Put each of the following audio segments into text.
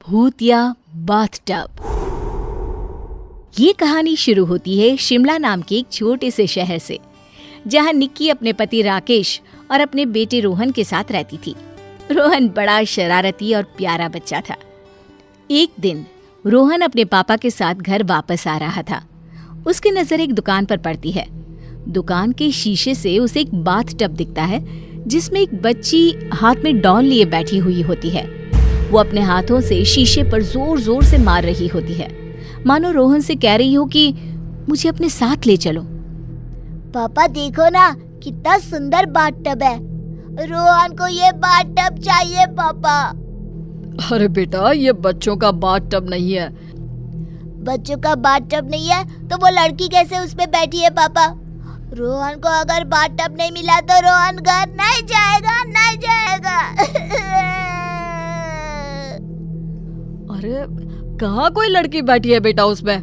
भूतिया बाथटब। ये कहानी शुरू होती है शिमला नाम के एक छोटे से शहर से, जहाँ निक्की अपने पति राकेश और अपने बेटे रोहन के साथ रहती थी। रोहन बड़ा शरारती और प्यारा बच्चा था। एक दिन रोहन अपने पापा के साथ घर वापस आ रहा था। उसकी नजर एक दुकान पर पड़ती है। दुकान के शीशे से उसे एक बाथटब दिखता है, जिसमें एक बच्ची हाथ में डॉल लिए बैठी हुई होती है। वो अपने हाथों से शीशे पर जोर जोर से मार रही होती है, मानो रोहन से कह रही हो कि मुझे अपने साथ ले चलो। पापा देखो ना, कितना सुंदर बाथटब है। रोहन को ये बाथटब चाहिए पापा। अरे बेटा, ये बच्चों का बाथटब नहीं है। बच्चों का बाथटब नहीं है तो वो लड़की कैसे उस पे बैठी है पापा? रोहन को अगर बाथटब नहीं मिला तो रोहन घर नहीं जाएगा, नहीं जाएगा। अरे कहाँ कोई लड़की बैठी है बेटा उसमें?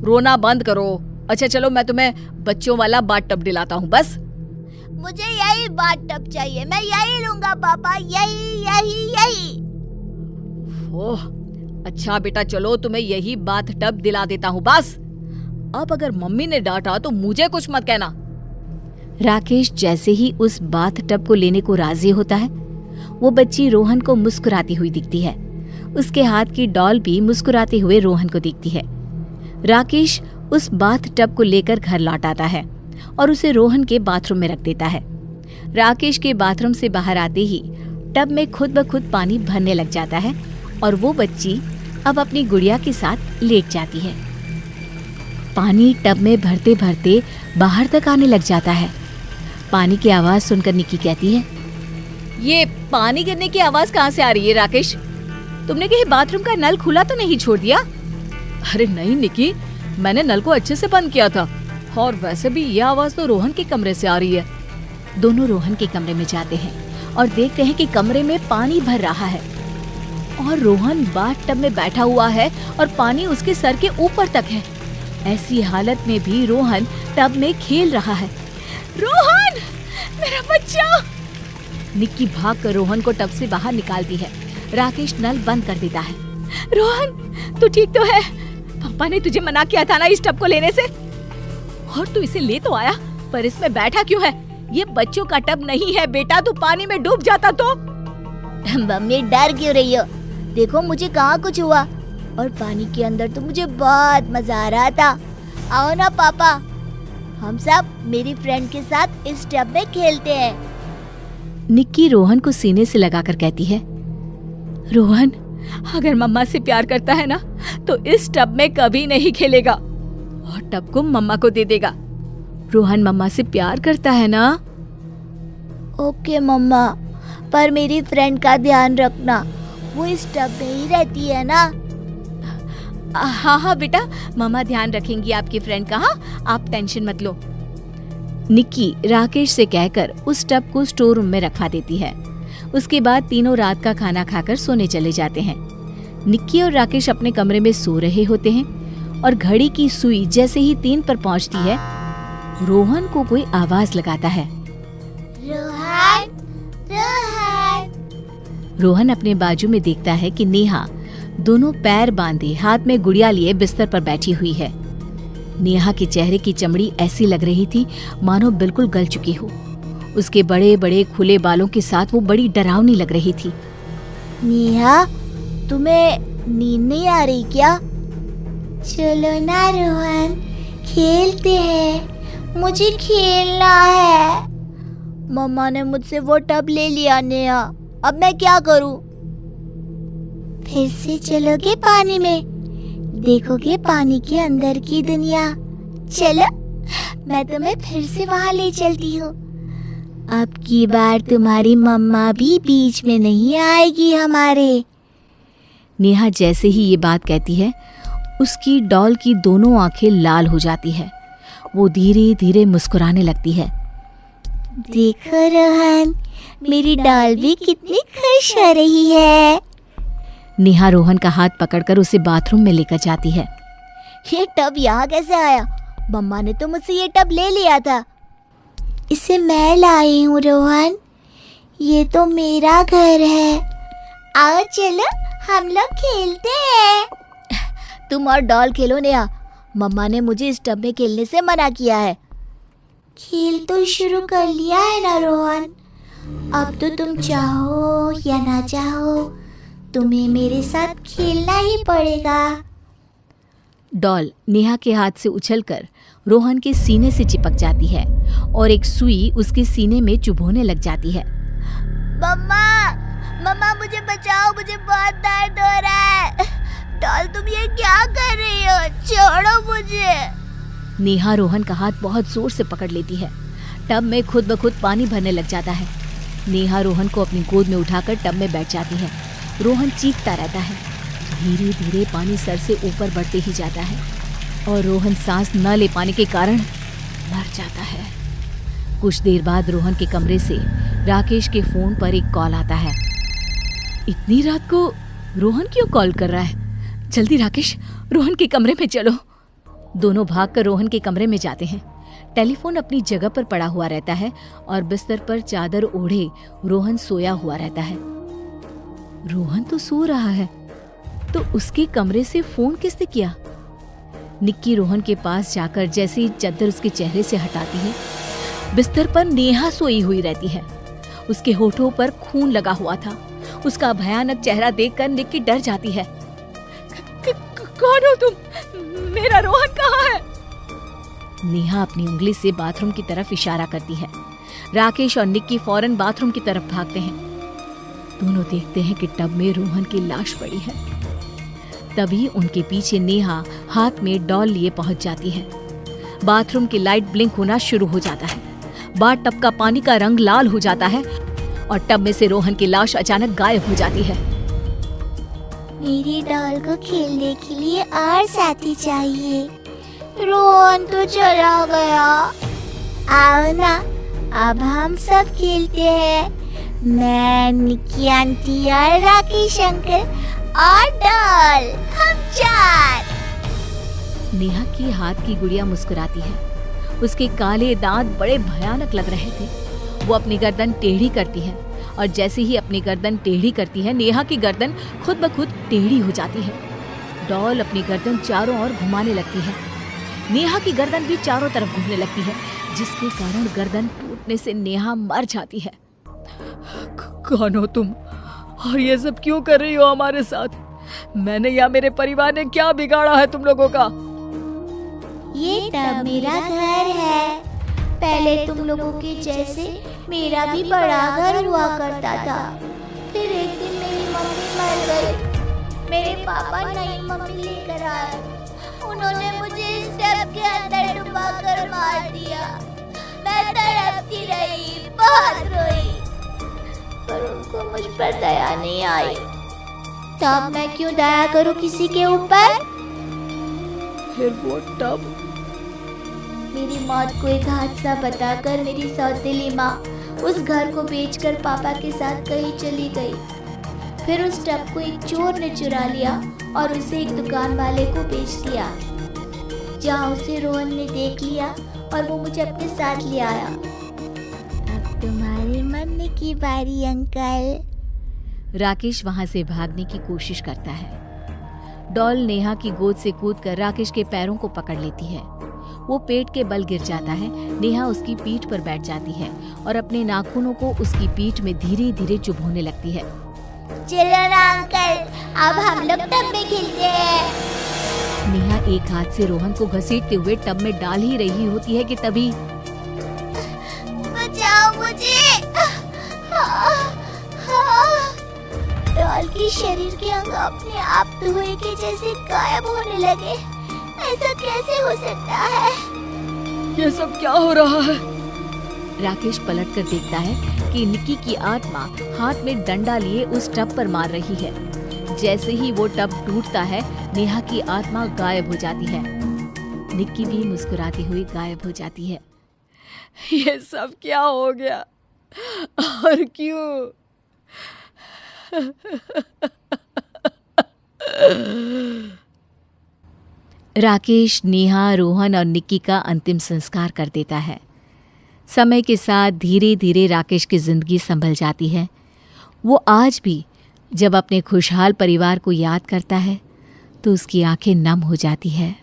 रोना बंद करो। अच्छा चलो, मैं तुम्हें बच्चों वाला बाथटब दिलाता हूँ। बस मुझे यही बाथटब चाहिए, मैं यही लूंगा पापा, यही यही यही। ओह अच्छा बेटा, चलो तुम्हें यही बाथटब दिला देता हूँ। बस अब अगर मम्मी ने डांटा तो मुझे कुछ मत कहना। राकेश जैसे ही उस बाथटब को लेने को राजी होता है, वो बच्ची रोहन को मुस्कुराती हुई दिखती है। उसके हाथ की डॉल भी मुस्कुराते हुए रोहन को दिखती है। राकेश उस बाथटब को लेकर घर लौट आता है और उसे रोहन के बाथरूम में रख देता है। राकेश के बाथरूम से बाहर आते ही टब में खुद ब खुद पानी भरने लग जाता है और वो बच्ची अब अपनी गुड़िया के साथ लेट जाती है। पानी टब में भरते भरते बाहर तक आने लग जाता है। पानी की आवाज सुनकर निक्की कहती है, ये पानी गिरने की आवाज कहाँ से आ रही है राकेश? तुमने कहीं बाथरूम का नल खुला तो नहीं छोड़ दिया? अरे नहीं निक्की, मैंने नल को अच्छे से बंद किया था। और वैसे भी ये आवाज तो रोहन के कमरे से आ रही है। दोनों रोहन के कमरे में जाते हैं और देखते हैं कि कमरे में पानी भर रहा है और रोहन बाथटब में बैठा हुआ है और पानी उसके सर के ऊपर तक है। ऐसी हालत में भी रोहन टब में खेल रहा है। रोहन, मेरा बच्चा! निक्की भागकर रोहन को टब से बाहर निकालती है। राकेश नल बंद कर देता है। रोहन, तू ठीक तो है? पापा ने तुझे मना किया था ना इस टब को लेने से, और तू इसे ले तो आया, पर इसमें बैठा क्यों है? ये बच्चों का टब नहीं है बेटा, तू पानी में डूब जाता तो। मम्मी डर क्यों रही हो? देखो मुझे कहाँ कुछ हुआ, और पानी के अंदर तो मुझे बहुत मजा आ रहा था। आओ ना पापा, हम सब मेरी फ्रेंड के साथ इस टब में खेलते हैं। निक्की रोहन को सीने से लगाकर कहती है, रोहन अगर मम्मा से प्यार करता है ना तो इस टब में कभी नहीं खेलेगा और टब को मम्मा को दे देगा। रोहन मम्मा से प्यार करता है ना? ओके मम्मा, पर मेरी फ्रेंड का ध्यान रखना, वो इस टब में ही रहती है ना? हाँ हाँ बेटा, मम्मा ध्यान रखेंगी आपकी फ्रेंड का। हाँ, आप टेंशन मत लो। निक्की राकेश से कहकर उस टब को स्टोर रूम में रखवा देती है। उसके बाद तीनों रात का खाना खाकर सोने चले जाते हैं। निक्की और राकेश अपने कमरे में सो रहे होते हैं और घड़ी की सुई जैसे ही 3 पर पहुंचती है, रोहन को कोई आवाज लगाता है। रोहन, रोहन। रोहन अपने बाजू में देखता है कि नेहा दोनों पैर बांधे हाथ में गुड़िया लिए बिस्तर पर बैठी हुई है। नेहा के चेहरे की चमड़ी ऐसी लग रही थी मानो बिल्कुल गल चुकी हो। उसके बड़े बड़े खुले बालों के साथ वो बड़ी डरावनी लग रही थी। नेहा, तुम्हें नींद नहीं आ रही क्या? चलो ना रोहन, खेलते हैं, मुझे खेलना है। मम्मा ने मुझसे वो टब ले लिया नेहा, अब मैं क्या करूं? फिर से चलोगे पानी में, देखोगे पानी के अंदर की दुनिया। चलो, मैं तुम्हें फिर से वहां ले चलती हूँ। अब की बार तुम्हारी मम्मा भी बीच में नहीं आएगी हमारे। नेहा जैसे ही ये बात कहती है, उसकी डॉल की दोनों आंखें लाल हो जाती है। वो धीरे धीरे मुस्कुराने लगती है। देखो रोहन, मेरी डॉल भी कितनी खुश हो रही है। नेहा रोहन का हाथ पकड़कर उसे बाथरूम में लेकर जाती है। ये टब यहाँ कैसे आया? मम्मा ने तो मुझसे ये टब ले लिया था। इसे मैं लाई हूँ रोहन, ये तो मेरा घर है। आओ चलो हम लोग खेलते हैं। तुम और डॉल खेलो नेहा, मम्मा ने मुझे इस टब में खेलने से मना किया है। खेल तो शुरू कर लिया है ना रोहन, अब तो तुम चाहो या ना चाहो तुम्हें मेरे साथ खेलना ही पड़ेगा। डॉल नेहा के हाथ से उछलकर रोहन के सीने से चिपक जाती है और एक सुई उसके सीने में चुभोने लग जाती है। मम्मा मम्मा मुझे बचाओ, मुझे बहुत दर्द हो रहा है। डॉल तुम ये क्या कर रही हो, छोड़ो मुझे। नेहा रोहन का हाथ बहुत जोर से पकड़ लेती है। टब में खुद ब खुद पानी भरने लग जाता है। नेहा रोहन को अपनी गोद में उठाकर टब में बैठ जाती है। रोहन चीखता रहता है। धीरे धीरे पानी सर से ऊपर बढ़ते ही जाता है और रोहन सांस न ले पाने के कारण मर जाता है। कुछ देर बाद रोहन के कमरे से राकेश के फोन पर एक कॉल आता है। इतनी रात को रोहन क्यों कॉल कर रहा है? जल्दी राकेश, रोहन के कमरे में चलो। दोनों भागकर रोहन के कमरे में जाते हैं। टेलीफोन अपनी जगह पर पड़ा हुआ रहता है और बिस्तर पर चादर ओढ़े रोहन सोया हुआ रहता है। रोहन तो सो रहा है, तो उसके कमरे से फोन किसने किया? निक्की रोहन के पास जाकर जैसे ही चादर उसके चेहरे से हटाती है, बिस्तर पर नेहा सोई हुई रहती है। उसके होठों पर खून लगा हुआ था। उसका भयानक चेहरा देखकर निक्की डर जाती है। कौन हो तुम? मेरा रोहन कहाँ है? नेहा अपनी उंगली से बाथरूम की तरफ इशारा करती है। राकेश और निक्की फौरन बाथरूम की तरफ भागते हैं। दोनों देखते हैं कि टब में रोहन की लाश पड़ी है। तभी उनके पीछे नेहा हाथ में डॉल लिए पहुंच जाती है। बाथरूम की लाइट ब्लिंक होना शुरू हो जाता है। बाथ टब का पानी का रंग लाल हो जाता है और टब में से रोहन की लाश अचानक गायब हो जाती है। मेरी डॉल को खेलने के लिए और साथी चाहिए। रोहन तो चला गया। आओ ना, अब हम सब खेलते हैं। मैं, निक्की आंटी और राकेश अंकल और डॉल, हम 4। नेहा की हाथ की गुड़िया मुस्कुराती है। उसके काले दांत बड़े भयानक लग रहे थे। वो अपनी गर्दन टेढ़ी करती है और जैसे ही अपनी गर्दन टेढ़ी करती है, नेहा की गर्दन खुद ब खुद टेढ़ी हो जाती है। डॉल अपनी गर्दन चारों ओर घुमाने लगती है। नेहा की गर्दन भी चारों तरफ घूमने लगती है, जिसके कारण गर्दन टूटने से नेहा मर जाती है। कौन हो तुम और ये सब क्यों कर रही हो हमारे साथ? मैंने या मेरे परिवार ने क्या बिगाड़ा है तुम लोगों का? ये टब मेरा घर है। पहले तुम लोगों के जैसे मेरा भी बड़ा घर हुआ करता था। फिर एक दिन मेरी मम्मी मर गई। मेरे पापा नई मम्मी लेकर आए। उन्होंने मुझे इस टब के अंदर डुबा कर मार दिया। मैं तड़पती रही, बहुत रोई, पर उनको मुझ पर दया नहीं आई। तब मैं क्यों दया करूं किसी के ऊपर? फिर वो टब? मेरी मौत को एक हादसा बताकर मेरी सौतेली माँ उस घर को बेचकर पापा के साथ कहीं चली गई। फिर उस टब को एक चोर ने चुरा लिया और उसे एक दुकान वाले को बेच दिया, जहाँ उसे रोहन ने देख लिया और वो मुझे अपने साथ ले आया। अब तुम्हारे मरने की बारी अंकल। राकेश वहां से भागने की कोशिश करता है। डॉल नेहा की गोद से कूदकर राकेश के पैरों को पकड़ लेती है। वो पेट के बल गिर जाता है। नेहा उसकी पीठ पर बैठ जाती है और अपने नाखूनों को उसकी पीठ में धीरे धीरे चुभोने लगती है। चलो ना अंकल, अब हम लोग टब में खेलते हैं। नेहा एक हाथ से रोहन को घसीटते हुए टब में डाल ही रही होती है कि तभी बचाओ मुझे। डॉल के शरीर के अंग अपने आप धुएं के जैसे गायब होने लगे। ऐसा कैसे हो सकता है? ये सब क्या हो रहा है? राकेश पलट कर देखता है कि निक्की की आत्मा हाथ में डंडा लिए उस टब पर मार रही है। जैसे ही वो टब टूटता है, नेहा की आत्मा गायब हो जाती है। निक्की भी मुस्कुराती हुई गायब हो जाती है। ये सब क्या हो गया और क्यों? राकेश, नेहा, रोहन और निक्की का अंतिम संस्कार कर देता है। समय के साथ धीरे धीरे राकेश की जिंदगी संभल जाती है। वो आज भी जब अपने खुशहाल परिवार को याद करता है तो उसकी आंखें नम हो जाती है।